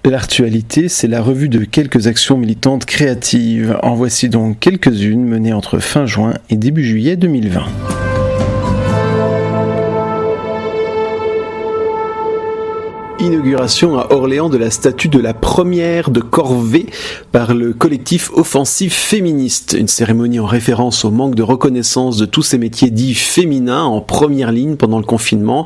L'Artualité, c'est la revue de quelques actions militantes créatives. En voici donc quelques-unes menées entre fin juin et début juillet 2020. Inauguration à Orléans de la statue de la première de corvée par le collectif Offensive Féministe. Une cérémonie en référence au manque de reconnaissance de tous ces métiers dits féminins en première ligne pendant le confinement.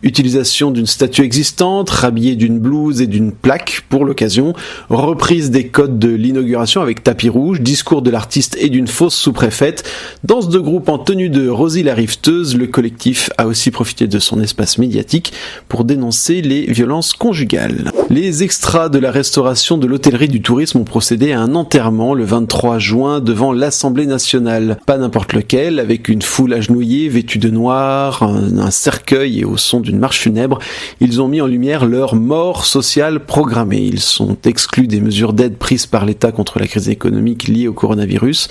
Utilisation d'une statue existante, rhabillée d'une blouse et d'une plaque pour l'occasion, reprise des codes de l'inauguration avec tapis rouge, discours de l'artiste et d'une fausse sous-préfète, danse de groupe en tenue de Rosie la Rifteuse. Le collectif a aussi profité de son espace médiatique pour dénoncer les violences conjugales. Les extras de la restauration de l'hôtellerie du tourisme ont procédé à un enterrement le 23 juin devant l'Assemblée nationale. Pas n'importe lequel, avec une foule agenouillée, vêtue de noir, un cercueil et au son d'une marche funèbre, ils ont mis en lumière leur mort sociale programmée. Ils sont exclus des mesures d'aide prises par l'État contre la crise économique liée au coronavirus.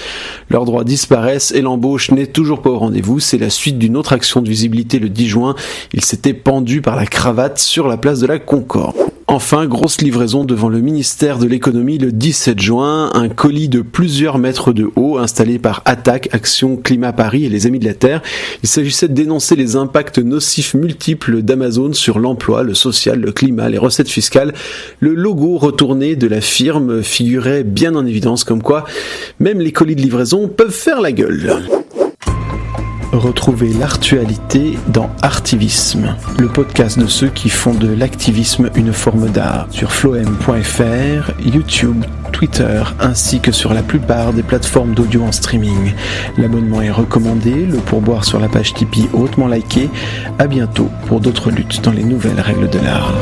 Leurs droits disparaissent et l'embauche n'est toujours pas au rendez-vous. C'est la suite d'une autre action de visibilité le 10 juin. Ils s'étaient pendus par la cravate sur la place de la Concorde. Enfin, grosse livraison devant le ministère de l'économie le 17 juin, un colis de plusieurs mètres de haut installé par Attac, Action Climat Paris et les Amis de la Terre. Il s'agissait de dénoncer les impacts nocifs multiples d'Amazon sur l'emploi, le social, le climat, les recettes fiscales. Le logo retourné de la firme figurait bien en évidence, comme quoi même les colis de livraison peuvent faire la gueule. Retrouvez l'Artualité dans Artivisme, le podcast de ceux qui font de l'activisme une forme d'art, sur floem.fr, YouTube, Twitter, ainsi que sur la plupart des plateformes d'audio en streaming. L'abonnement est recommandé, le pourboire sur la page Tipeee hautement liké. À bientôt pour d'autres luttes dans les nouvelles règles de l'art.